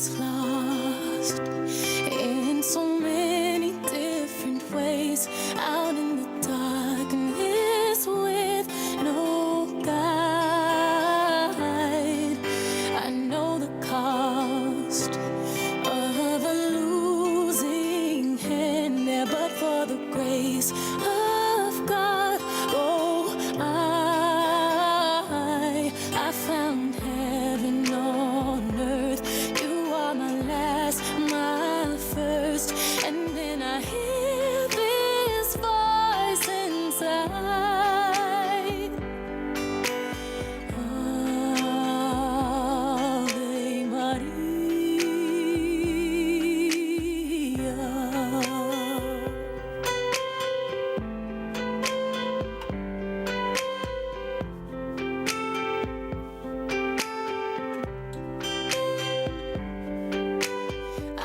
gets lost in so many different ways, out in the darkness with no guide. I know the cost of a losing hand there, but for the grace of God, oh, I found heaven on earth. You are my last, my first, and then I hear this voice inside. Ave Maria.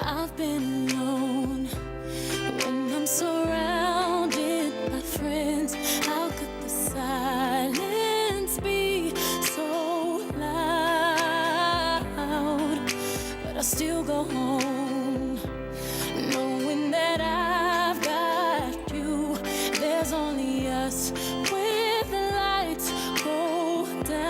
I've been alone when I'm surrounded by friends. How could the silence be so loud? But I still go home, knowing that I've got you. There's only us with the lights go down.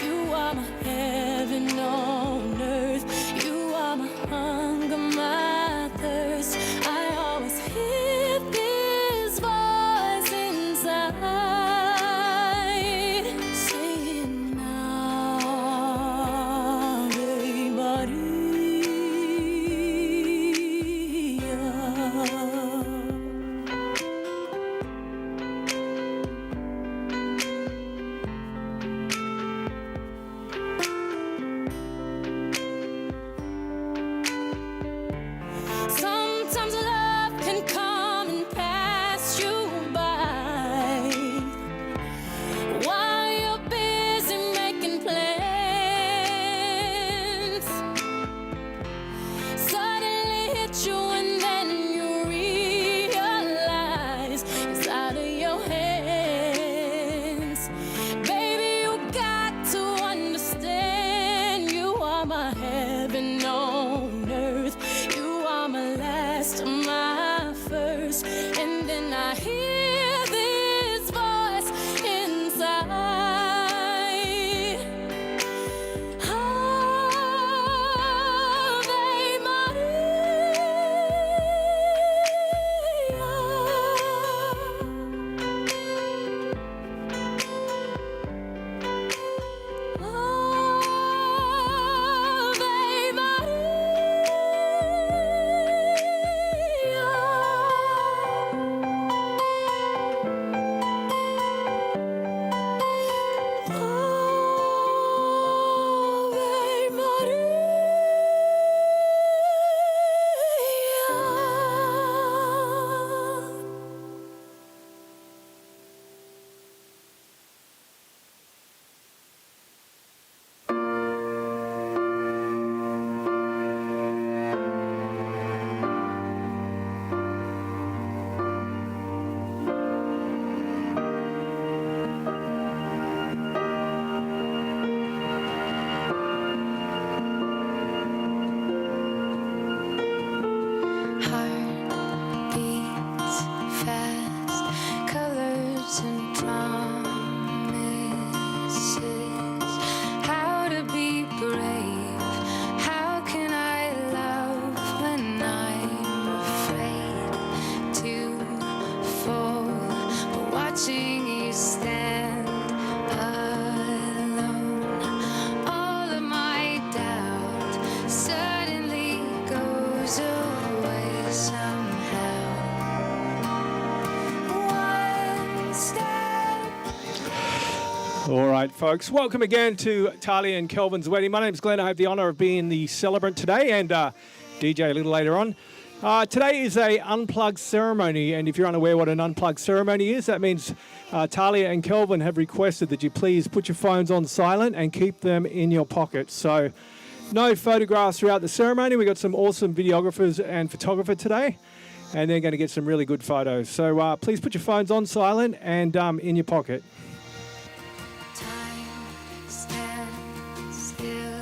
You are my heaven on earth. You are my hunger, my thirst. I always hear this voice inside saying, Ave Maria. Sometimes love can come and pass you by while you're busy making plans. Suddenly hit you and then you realize it's out of your hands. Baby, you got to understand, you are my heaven on earth. You are my last, my first, and then I hear this voice inside. Ave Heart beats fast, colors and promises. How to be brave? How can I love when I'm afraid to fall? But watching you stand alone, all of my doubt suddenly goes away somehow. One step. All right, folks. Welcome again to Tahlia and Kelvin's wedding. My name's Glenn. I have the honour of being the celebrant today and DJ a little later on. Today is a unplugged ceremony, and if you're unaware what an unplugged ceremony is, that means Tahlia and Kelvin have requested that you please put your phones on silent and keep them in your pocket. So no photographs throughout the ceremony. We've got some awesome videographers and photographer today, and they're going to get some really good photos. So please put your phones on silent and in your pocket. Time stands still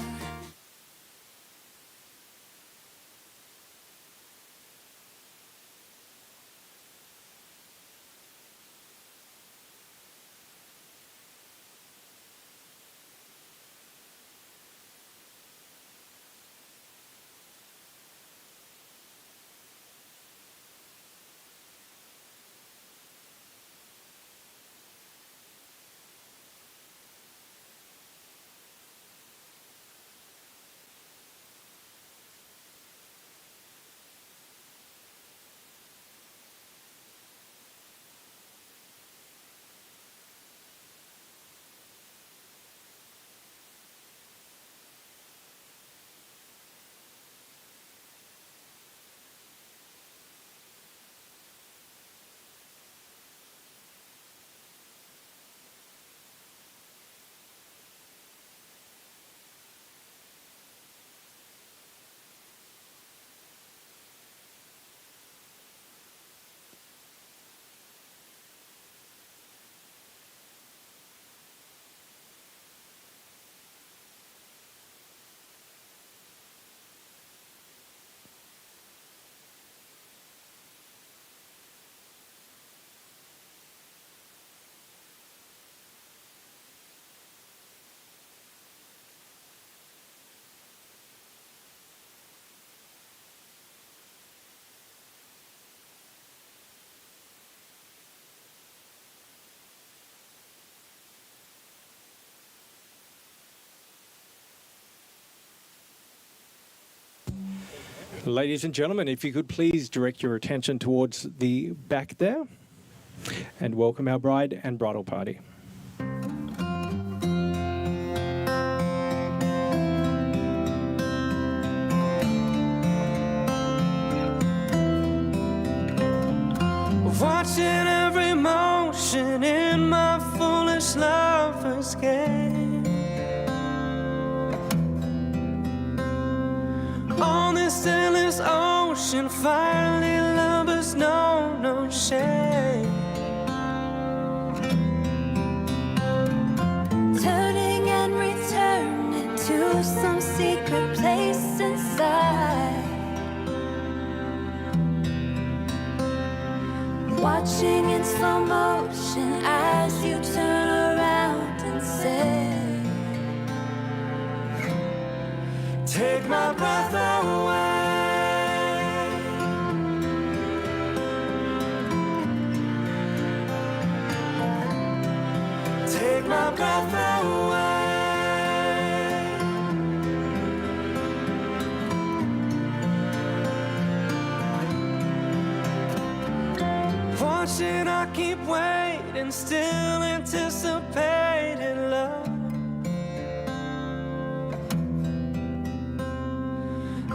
Ladies and gentlemen, if you could please direct your attention towards the back there and welcome our bride and bridal party. Watching every motion in my foolish lover's game. On this endless ocean, finally lovers know no shame. Turning and returning to some secret place inside. Watching in slow motion as you turn around and say, take my breath away. Take my breath away. Watching, I keep waiting, still anticipating love.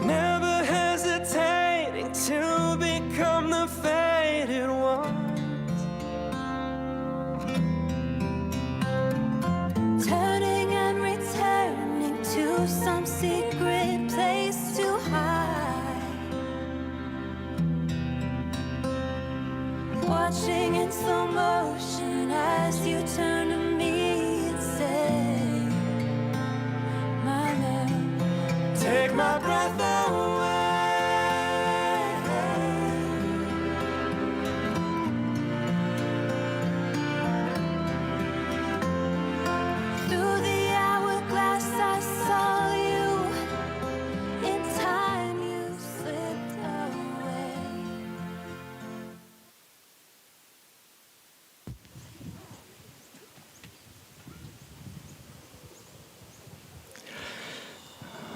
Never hesitating to become the faded ones. Turning and returning to some secret place to hide. Watching in slow motion as you turn to me and say, my love, take my breath away. Through the hourglass I saw you, in time you slipped away.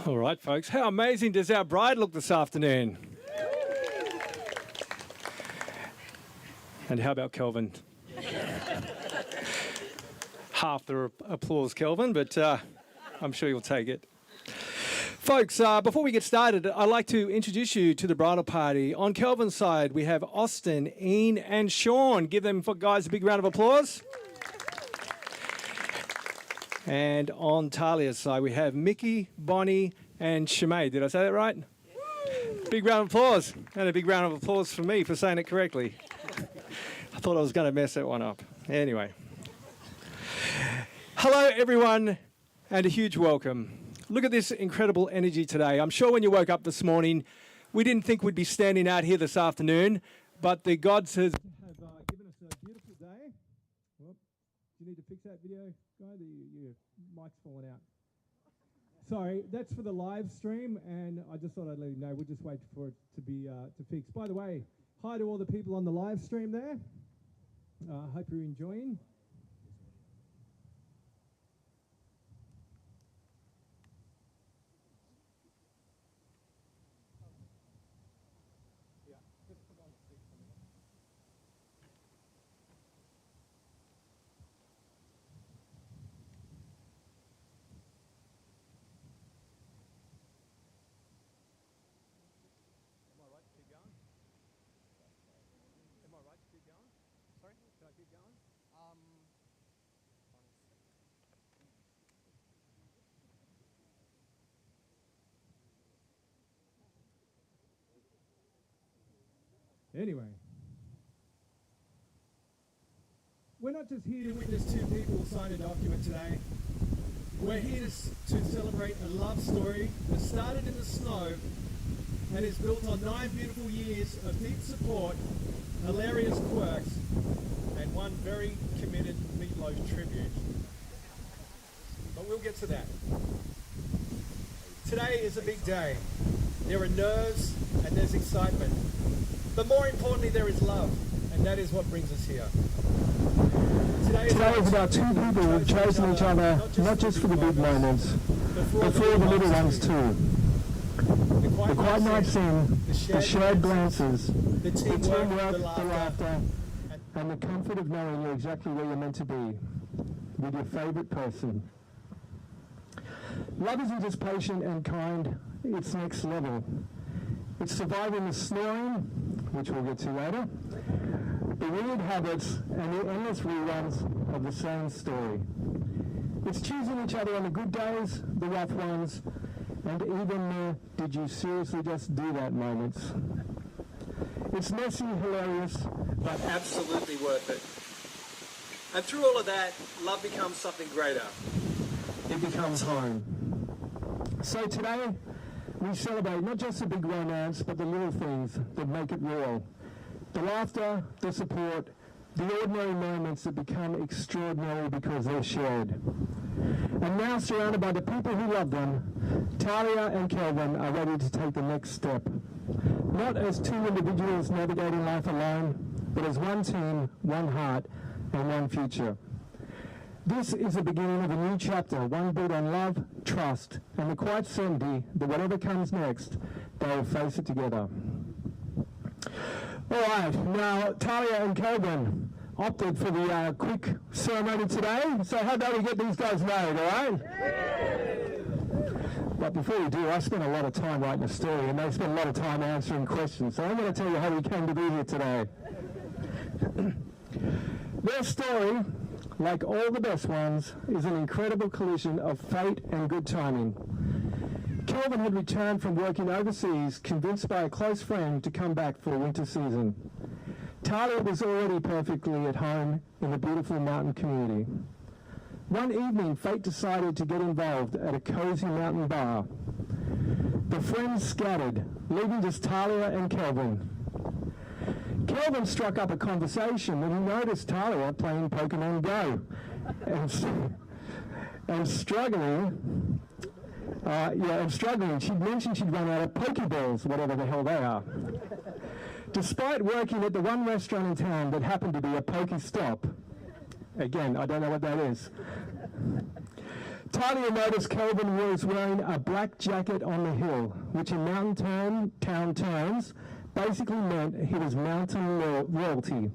All right, folks. How amazing does our bride look this afternoon? And how about Kelvin? Half the applause, Kelvin, but I'm sure you'll take it. Folks, before we get started, I'd like to introduce you to the bridal party. On Kelvin's side, we have Austin, Ian, and Sean. Give them, guys, a big round of applause. And on Tahlia's side, we have Mickey, Bonnie, and Shimei. Did I say that right? Big round of applause. And a big round of applause for me for saying it correctly. I thought I was going to mess that one up. Anyway. Hello, everyone, and a huge welcome. Look at this incredible energy today. I'm sure when you woke up this morning, we didn't think we'd be standing out here this afternoon, but the gods have given us a beautiful day. Whoop. Do you need to fix that video, guy? Your mic's falling out. Sorry, that's for the live stream, and I just thought I'd let you know. We'll just wait for it to be to fix. By the way, hi to all the people on the live stream there. Hope you're enjoying. Anyway, we're not just here to witness two people sign a document today. We're here to celebrate a love story that started in the snow and is built on 9 beautiful years of deep support, hilarious quirks, and one very committed meatloaf tribute. But we'll get to that. Today is a big day. There are nerves and there's excitement. But more importantly, there is love, and that is what brings us here. Today is about two people who have chosen each other, not just for the big moments, but for the little ones too. quiet nights in, the shared glances, the teamwork, the laughter, and the comfort of knowing you're exactly where you're meant to be, with your favourite person. Love isn't just patient and kind, it's next level. It's surviving the snoring, which we'll get to later, the weird habits, and the endless reruns of the same story. It's choosing each other on the good days, the rough ones, and even the did you seriously just do that moments. It's messy, hilarious, but absolutely worth it. And through all of that, love becomes something greater. It becomes home. So today, we celebrate not just the big romance, but the little things that make it real. The laughter, the support, the ordinary moments that become extraordinary because they're shared. And now, surrounded by the people who love them, Tahlia and Kelvin are ready to take the next step. Not as two individuals navigating life alone, but as one team, one heart, and one future. This is the beginning of a new chapter, one built on love, trust, and the quiet certainty that whatever comes next, they will face it together. All right, now Tahlia and Kelvin opted for the quick ceremony today, so how about we get these guys married, all right? But before we do, I spent a lot of time writing a story, and they spent a lot of time answering questions, so I'm going to tell you how we came to be here today. Their story, like all the best ones, is an incredible collision of fate and good timing. Kelvin had returned from working overseas, convinced by a close friend to come back for the winter season. Tahlia was already perfectly at home in the beautiful mountain community. One evening, fate decided to get involved at a cozy mountain bar. The friends scattered, leaving just Tahlia and Kelvin. Kelvin struck up a conversation when he noticed Tahlia playing Pokemon Go and struggling. She'd mentioned she'd run out of Pokeballs, whatever the hell they are. Despite working at the one restaurant in town that happened to be a Pokestop, again, I don't know what that is, Tahlia noticed Kelvin was wearing a black jacket on the hill, which in mountain town terms basically meant he was mountain royalty.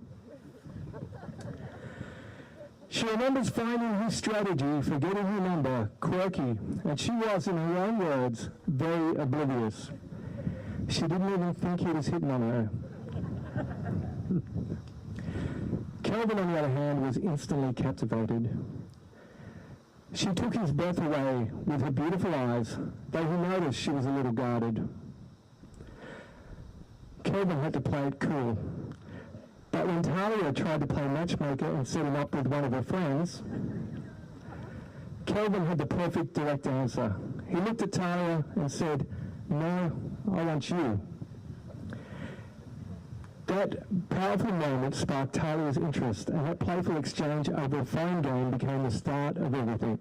She remembers finding his strategy for getting her number quirky, and she was, in her own words, very oblivious. She didn't even think he was hitting on her. Kelvin, on the other hand, was instantly captivated. She took his breath away with her beautiful eyes, though he noticed she was a little guarded. Kelvin had to play it cool. But when Tahlia tried to play matchmaker and set him up with one of her friends, Kelvin had the perfect direct answer. He looked at Tahlia and said, "No, I want you." That powerful moment sparked Tahlia's interest, and that playful exchange over a phone game became the start of everything.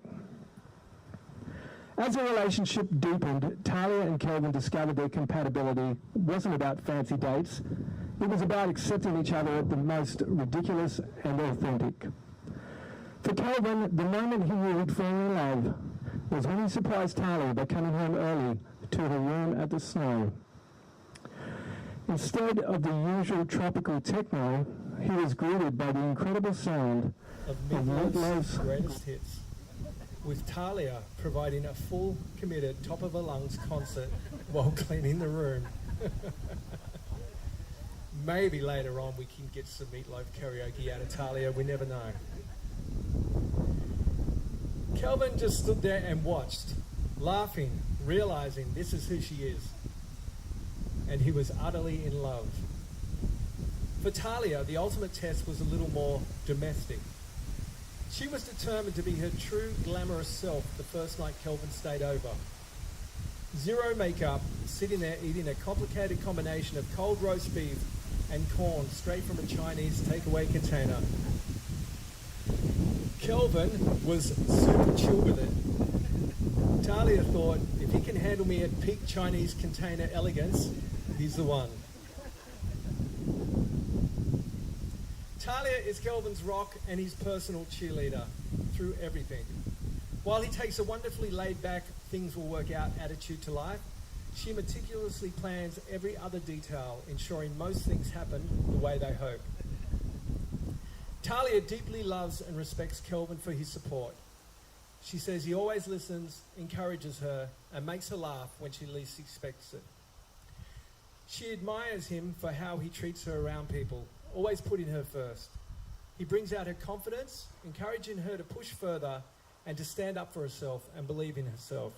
As the relationship deepened, Tahlia and Kelvin discovered their compatibility wasn't about fancy dates. It was about accepting each other at the most ridiculous and authentic. For Kelvin, the moment he knew he'd fallen in love was when he surprised Tahlia by coming home early to her room at the Snow. Instead of the usual tropical techno, he was greeted by the incredible sound of Meatloaf's greatest hits, with Tahlia providing a full, committed, top-of-her-lungs concert while cleaning the room. Maybe later on we can get some Meatloaf karaoke out of Tahlia, we never know. Kelvin just stood there and watched, laughing, realizing this is who she is. And he was utterly in love. For Tahlia, the ultimate test was a little more domestic. She was determined to be her true glamorous self the first night Kelvin stayed over. Zero makeup, sitting there eating a complicated combination of cold roast beef and corn straight from a Chinese takeaway container. Kelvin was super chill with it. Tahlia thought, if he can handle me at peak Chinese container elegance, he's the one. Tahlia is Kelvin's rock and his personal cheerleader through everything. While he takes a wonderfully laid-back, things will work out attitude to life, She meticulously plans every other detail, ensuring most things happen the way they hope. Tahlia deeply loves and respects Kelvin for his support. She says he always listens, encourages her, and makes her laugh when she least expects it. She admires him for how he treats her around people, always putting her first. He brings out her confidence, encouraging her to push further and to stand up for herself and believe in herself.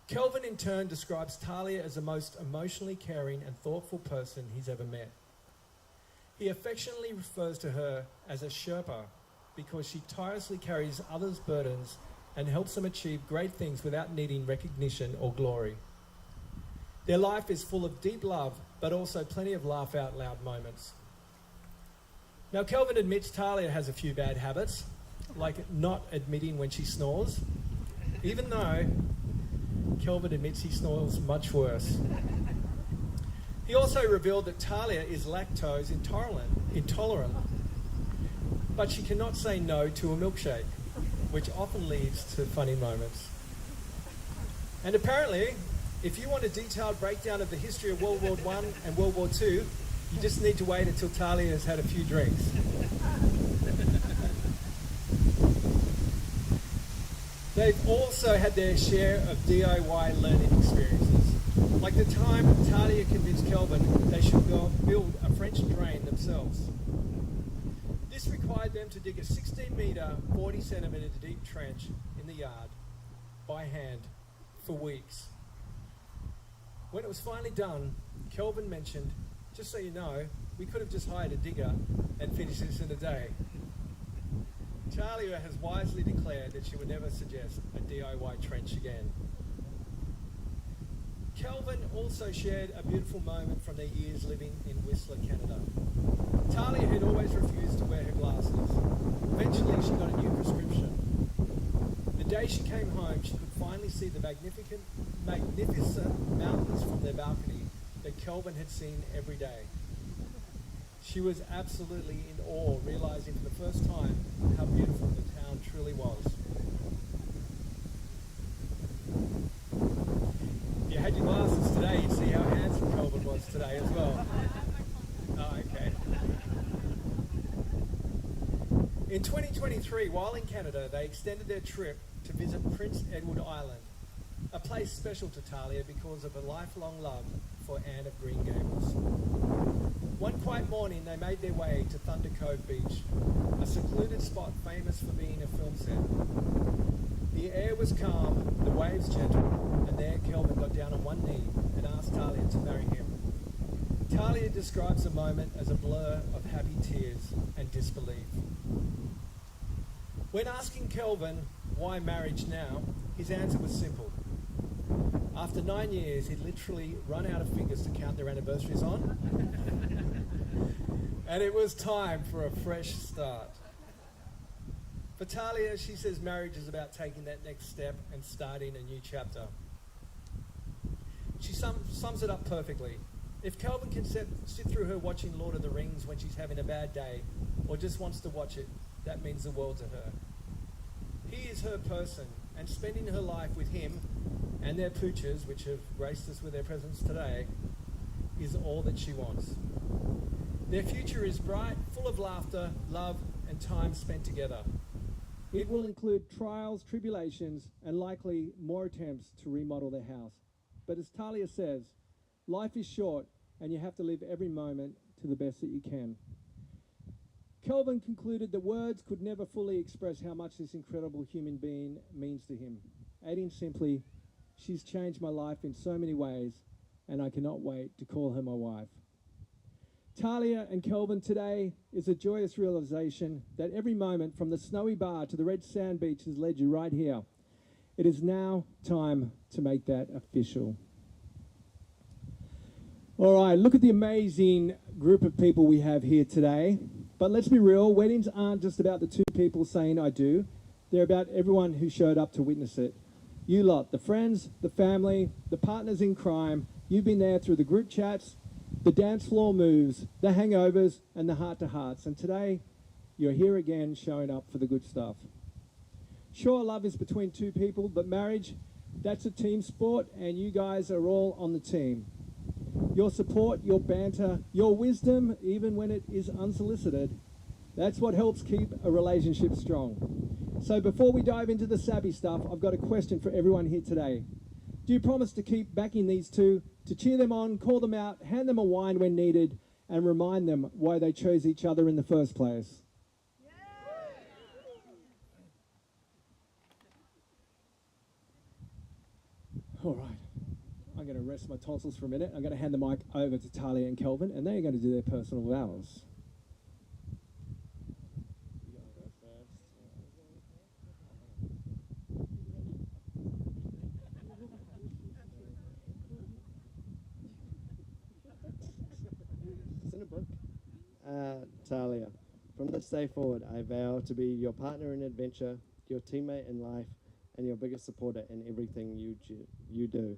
Kelvin in turn describes Tahlia as the most emotionally caring and thoughtful person he's ever met. He affectionately refers to her as a Sherpa because she tirelessly carries others' burdens and helps them achieve great things without needing recognition or glory. Their life is full of deep love, but also plenty of laugh out loud moments. Now, Kelvin admits Tahlia has a few bad habits, like not admitting when she snores, even though Kelvin admits he snores much worse. He also revealed that Tahlia is lactose intolerant, but she cannot say no to a milkshake, which often leads to funny moments. And apparently, if you want a detailed breakdown of the history of World War I and World War II, you just need to wait until Tahlia has had a few drinks. They've also had their share of DIY learning experiences. Like the time Tahlia convinced Kelvin they should build a French drain themselves. This required them to dig a 16-metre, 40-centimetre deep trench in the yard by hand for weeks. When it was finally done, Kelvin mentioned, "Just so you know, we could have just hired a digger and finished this in a day." Tahlia has wisely declared that she would never suggest a DIY trench again. Kelvin also shared a beautiful moment from their years living in Whistler, Canada. Tahlia had always refused to wear her glasses. Eventually, she got a new prescription. The day she came home, she could finally see the magnificent mountains from their balcony that Kelvin had seen every day. She was absolutely in awe, realizing for the first time how beautiful the town truly was. If you had your glasses today, you'd see how handsome Kelvin was today as well. Oh, okay. In 2023, while in Canada, they extended their trip to visit Prince Edward Island, a place special to Tahlia because of a lifelong love for Anne of Green Gables. One quiet morning, they made their way to Thunder Cove Beach, a secluded spot famous for being a film set. The air was calm, the waves gentle, and there Kelvin got down on one knee and asked Tahlia to marry him. Tahlia describes the moment as a blur of happy tears and disbelief. When asking Kelvin why marriage now, his answer was simple. After 9 years, he'd literally run out of fingers to count their anniversaries on. And it was time for a fresh start. For Tahlia, she says marriage is about taking that next step and starting a new chapter. She sums it up perfectly. If Kelvin can sit through her watching Lord of the Rings when she's having a bad day, or just wants to watch it, that means the world to her. He is her person, and spending her life with him and their pooches, which have graced us with their presence today, is all that she wants. Their future is bright, full of laughter, love, and time spent together. It will include trials, tribulations, and likely more attempts to remodel their house. But as Tahlia says, life is short, and you have to live every moment to the best that you can. Kelvin concluded that words could never fully express how much this incredible human being means to him, adding simply, "She's changed my life in so many ways, and I cannot wait to call her my wife." Tahlia and Kelvin today is a joyous realization that every moment from the snowy bar to the red sand beach has led you right here. It is now time to make that official. All right, look at the amazing group of people we have here today. But let's be real, weddings aren't just about the two people saying I do. They're about everyone who showed up to witness it. You lot, the friends, the family, the partners in crime, you've been there through the group chats, the dance floor moves, the hangovers, and the heart-to-hearts. And today, you're here again showing up for the good stuff. Sure, love is between two people, but marriage, That's a team sport, and you guys are all on the team. Your support, your banter, your wisdom, even when it is unsolicited, that's what helps keep a relationship strong. So before we dive into the savvy stuff, I've got a question for everyone here today. Do you promise to keep backing these two, to cheer them on, call them out, hand them a wine when needed, and remind them why they chose each other in the first place? All right. I'm going to rest my tonsils for a minute. I'm going to hand the mic over to Tahlia and Kelvin, and they're going to do their personal vows. It's in a book. Tahlia, from this day forward, I vow to be your partner in adventure, your teammate in life, and your biggest supporter in everything you do.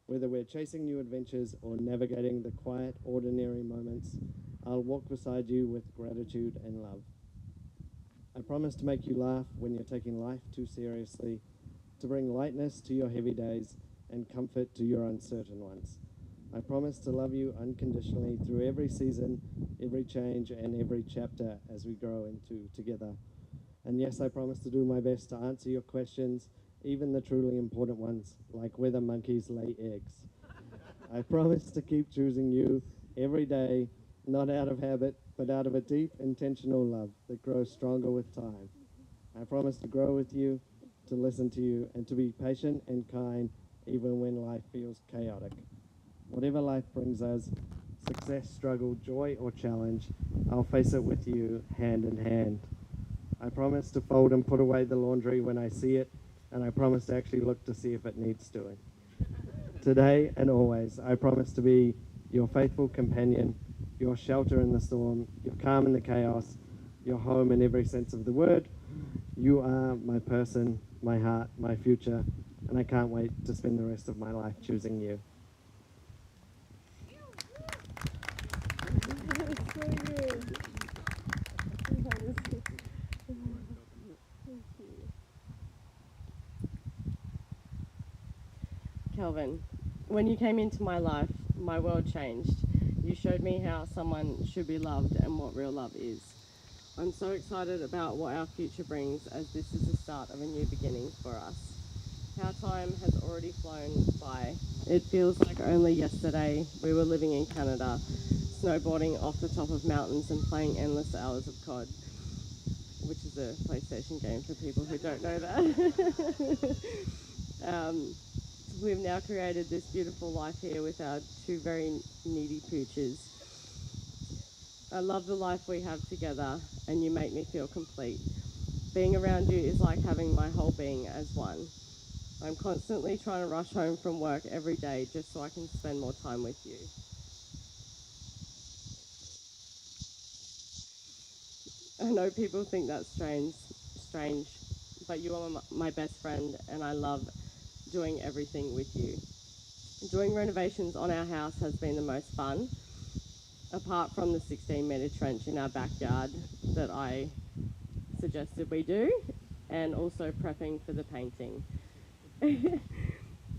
Whether we're chasing new adventures or navigating the quiet, ordinary moments, I'll walk beside you with gratitude and love. I promise to make you laugh when you're taking life too seriously, to bring lightness to your heavy days and comfort to your uncertain ones. I promise to love you unconditionally through every season, every change, and every chapter as we grow into together. And yes, I promise to do my best to answer your questions, even the truly important ones, like whether monkeys lay eggs. I promise to keep choosing you every day, not out of habit, but out of a deep, intentional love that grows stronger with time. I promise to grow with you, to listen to you, and to be patient and kind, even when life feels chaotic. Whatever life brings us, success, struggle, joy, or challenge, I'll face it with you hand in hand. I promise to fold and put away the laundry when I see it, and I promise to actually look to see if it needs doing. Today and always, I promise to be your faithful companion, your shelter in the storm, your calm in the chaos, your home in every sense of the word. You are my person, my heart, my future, and I can't wait to spend the rest of my life choosing you. Kelvin, when you came into my life, my world changed. You showed me how someone should be loved and what real love is. I'm so excited about what our future brings, as this is the start of a new beginning for us. How time has already flown by. It feels like only yesterday we were living in Canada, snowboarding off the top of mountains and playing endless hours of COD, which is a PlayStation game for people who don't know that. We've now created this beautiful life here with our two very needy pooches. I love the life we have together, and you make me feel complete. Being around you is like having my whole being as one. I'm constantly trying to rush home from work every day just so I can spend more time with you. I know people think that's strange, but you are my best friend, and I love doing everything with you. Doing renovations on our house has been the most fun, apart from the 16-metre trench in our backyard that I suggested we do, and also prepping for the painting.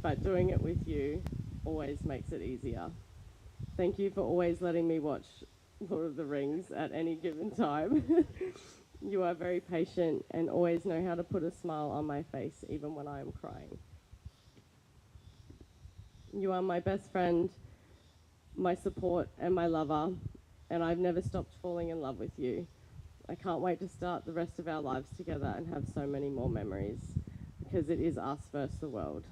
But doing it with you always makes it easier. Thank you for always letting me watch Lord of the Rings at any given time. You are very patient and always know how to put a smile on my face even when I am crying. You are my best friend, my support and my lover, and I've never stopped falling in love with you. I can't wait to start the rest of our lives together and have so many more memories, because it is us versus the world.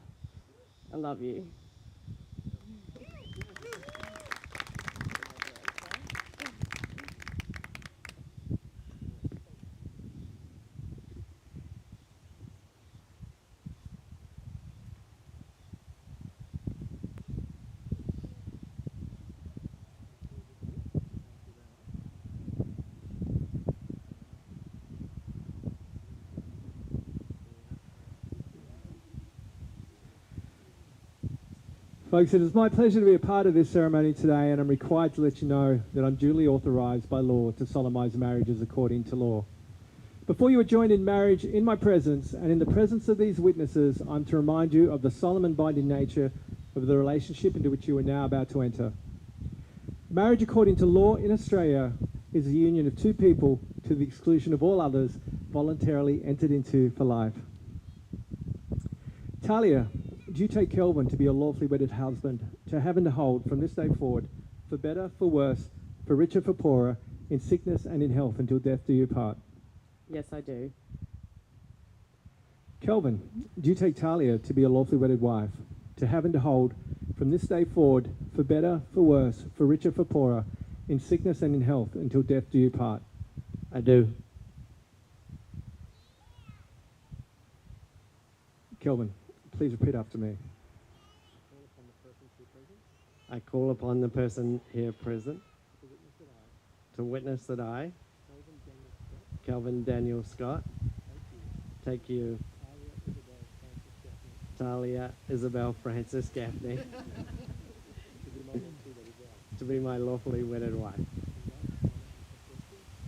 I love you. Folks, it is my pleasure to be a part of this ceremony today, and I'm required to let you know that I'm duly authorised by law to solemnise marriages according to law. Before you are joined in marriage in my presence and in the presence of these witnesses, I'm to remind you of the solemn and binding nature of the relationship into which you are now about to enter. Marriage, according to law in Australia, is a union of two people to the exclusion of all others voluntarily entered into for life. Tahlia, do you take Kelvin to be your lawfully wedded husband, to have and to hold from this day forward, for better, for worse, for richer, for poorer, in sickness and in health, until death do you part? Yes, I do. Kelvin, do you take Tahlia to be your lawfully wedded wife, to have and to hold from this day forward, for better, for worse, for richer, for poorer, in sickness and in health, until death do you part? I do. Kelvin, please repeat after me. I call upon the person here present to witness that I, Kelvin Daniel Scott, take you, Tahlia Isabel Francis Gaffney, to be my lawfully wedded wife,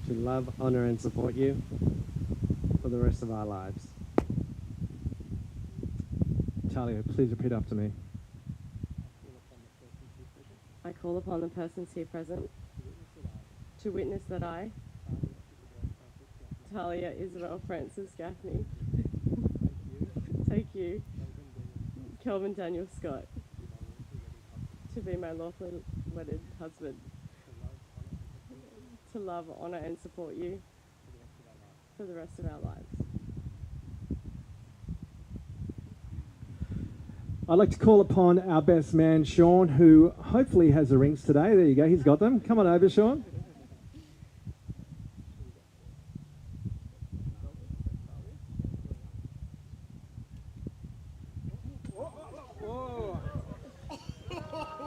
to love, honor, and support you for the rest of our lives. Tahlia, please repeat after me. I call upon the persons here present to witness that I, Tahlia Isabel Francis Gaffney, take you, Kelvin Daniel Scott, to be my lawfully wedded husband, to love, honour and support you for the rest of our lives. I'd like to call upon our best man, Sean, who hopefully has the rings today. There you go, he's got them. Come on over, Sean.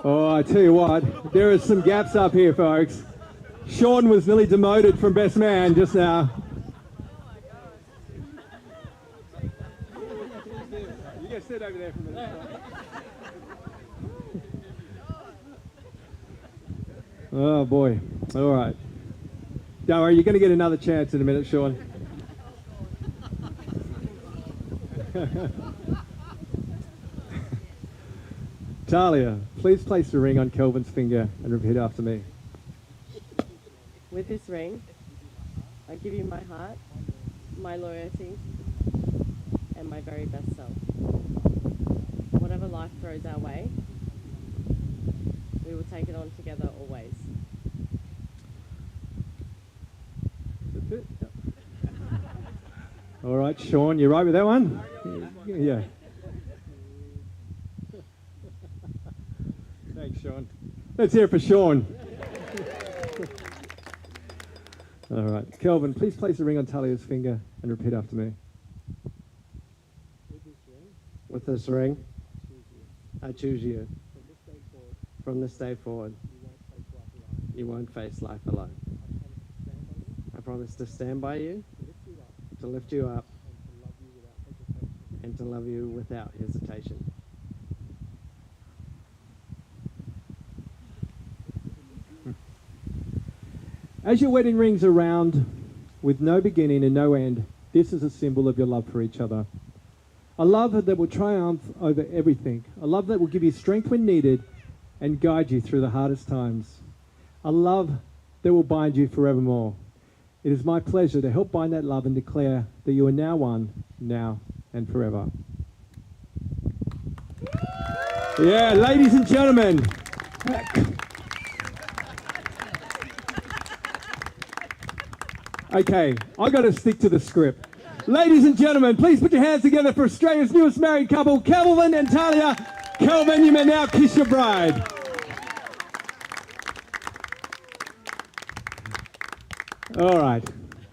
Oh, I tell you what, there are some gaps up here, folks. Sean was nearly demoted from best man just now. You guys sit over there for a minute. Oh boy. All right. Don't worry, you're going to get another chance in a minute, Sean. Tahlia, please place the ring on Kelvin's finger and repeat after me. With this ring, I give you my heart, my loyalty, and my very best self. Whatever life throws our way, we will take it on together always. That's it. Yep. All right, Sean, you right with that one? Yeah. Thanks, Sean. Let's hear it for Sean. All right. Kelvin, please place the ring on Tahlia's finger and repeat after me. With this ring, I choose you. From this day forward, you won't face life alone. I promise to stand by you, to lift you up, and to love you without hesitation. As your wedding rings are round with no beginning and no end, this is a symbol of your love for each other. A love that will triumph over everything. A love that will give you strength when needed and guide you through the hardest times. A love that will bind you forevermore. It is my pleasure to help bind that love and declare that you are now one, now and forever. Yeah, ladies and gentlemen. Okay, I've got to stick to the script. Ladies and gentlemen, please put your hands together for Australia's newest married couple, Kelvin and Tahlia. Kelvin, you may now kiss your bride. All right.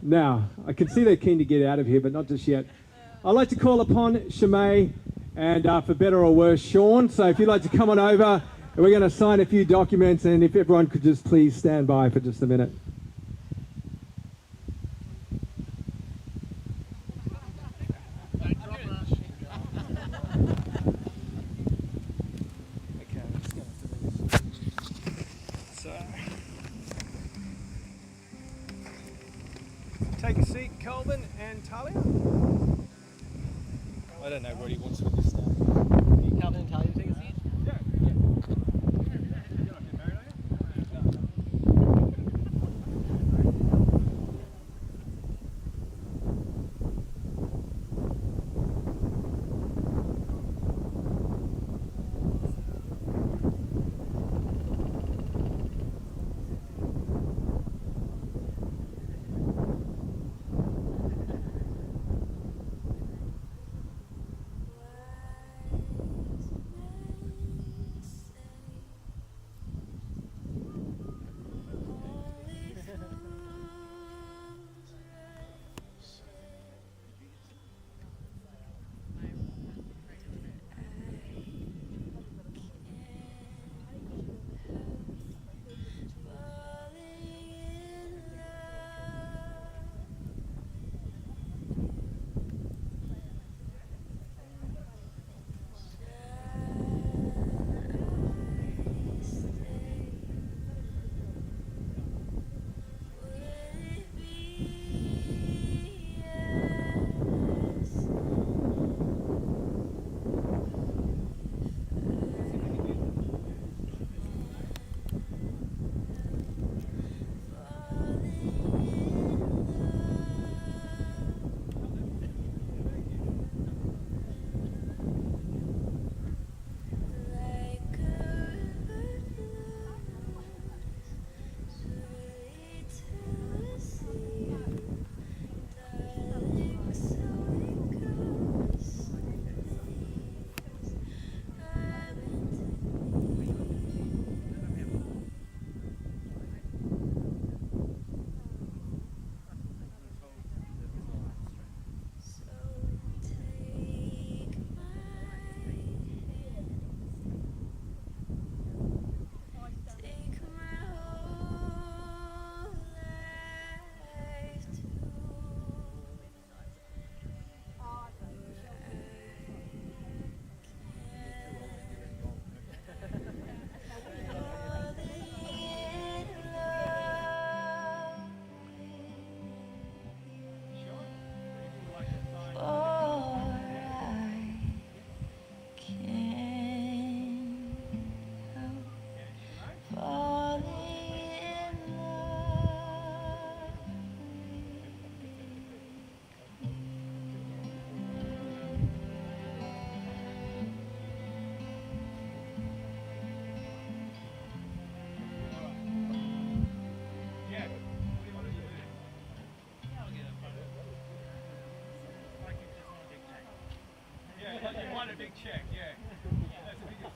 Now, I can see they're keen to get out of here, but not just yet. I'd like to call upon Shimei and, for better or worse, Sean. So if you'd like to come on over, and we're going to sign a few documents, and if everyone could just please stand by for just a minute. take a seat, Kelvin and Tahlia? I don't know what he wants with this stuff. Kelvin and Tahlia take a seat? You want a big check, yeah. That's the biggest.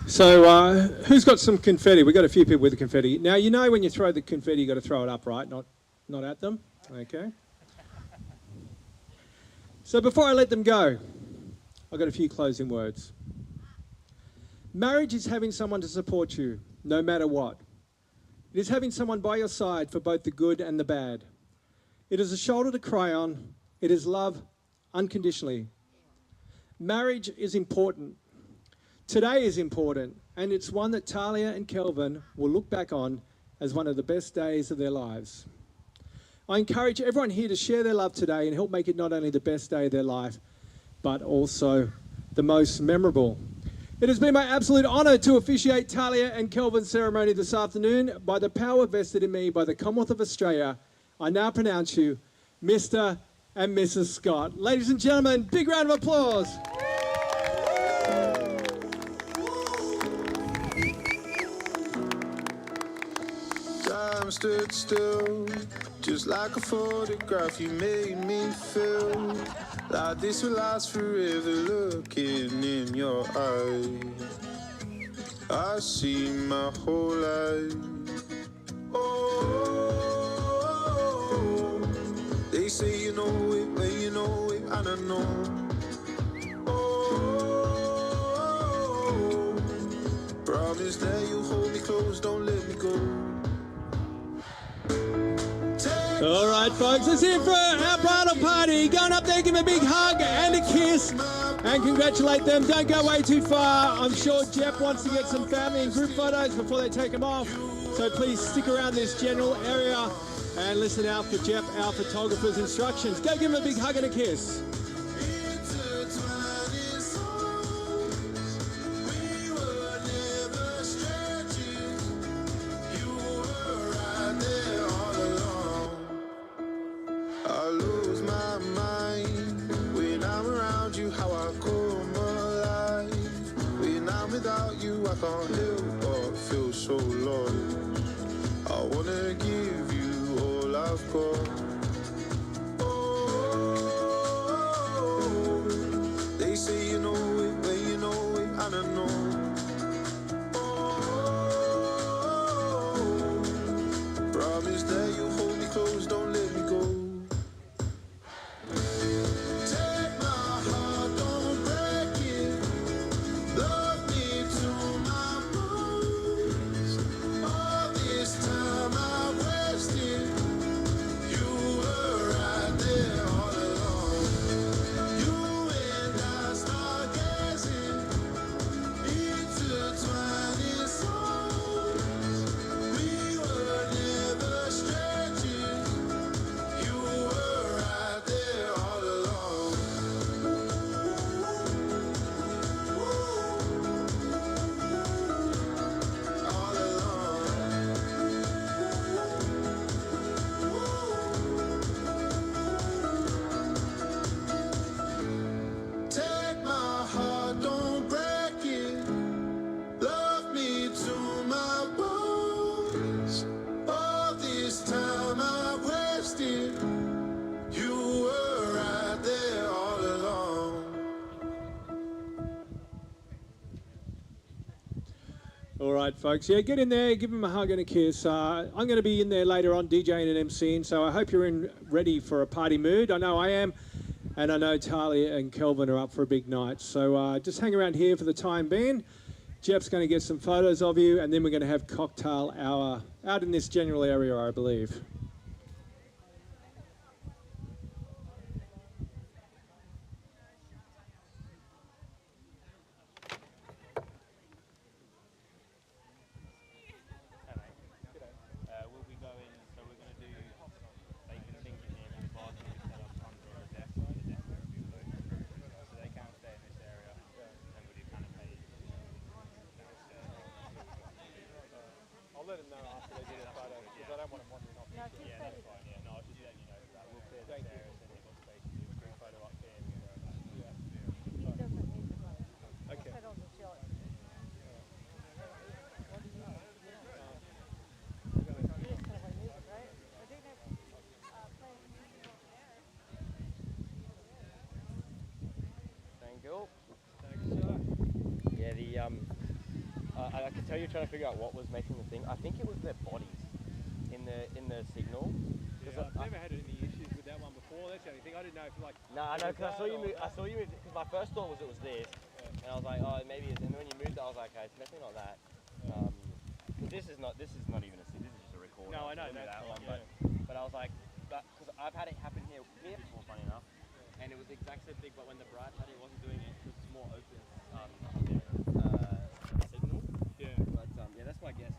So, who's got some confetti? We've got a few people with the confetti. Now, you know when you throw the confetti, you've got to throw it up, right? Not at them. Okay. So before I let them go, I've got a few closing words. Marriage is having someone to support you, no matter what. It is having someone by your side for both the good and the bad. It is a shoulder to cry on. It is love unconditionally. Marriage is important. Today is important, and it's one that Tahlia and Kelvin will look back on as one of the best days of their lives. I encourage everyone here to share their love today and help make it not only the best day of their life, but also the most memorable. It has been my absolute honour to officiate Tahlia and Kelvin's ceremony this afternoon. By the power vested in me by the Commonwealth of Australia, I now pronounce you Mr. and Mrs. Scott. Ladies and gentlemen, big round of applause. Time stood still, just like a photograph. You made me feel like this will last forever. Looking in your eyes, I see my whole life. Oh, they say you know it, but you know it, I don't know. Oh, promise that you'll hold me close, don't let me go. All right, folks, let's hear for our bridal party. Going up there, give them a big hug and a kiss and congratulate them. Don't go way too far. I'm sure Jeff wants to get some family and group photos before they take them off. So please stick around this general area and listen out for Jeff, our photographer's instructions. Go give him a big hug and a kiss. Without you, I can't help but feel so lost. I wanna give you all I've got. Oh, they say you know it, but you know it, I don't know. Oh, promise that you'll hold me close, don't let me go. All right, folks. Yeah, get in there, give them a hug and a kiss. I'm going to be in there later on DJing and MCing, so I hope you're ready for a party mood. I know I am, and I know Tahlia and Kelvin are up for a big night. So just hang around here for the time being. Jeff's going to get some photos of you, and then we're going to have cocktail hour out in this general area, I believe. Let them know after they do the photo, because I don't want them wandering off. Yeah, that's fine. Yeah, no, I'll just let you know that. We'll clear the stairs and they've got space to do a group photo up there. Yeah. He doesn't need to go. Okay. Sit on the shelf. Thank you. Thanks, sir. Yeah, I could tell you're trying to figure out what was making the thing. I think it was their bodies in the signal. Yeah, I've never had any issues with that one before. That's the only thing. I didn't know if No, I know, because I saw you move. Because my first thought was it was this, and I was like, oh, maybe. And then when you moved, I was like, okay, it's definitely not that. Because this is not even a scene. This is just a record. No, I know that that one, yeah. but I was like, because I've had it happen here before, funny enough, and it was the exact same thing. But when the bride had it, wasn't doing it. It was more open signal. Yeah. But yeah, that's my guess.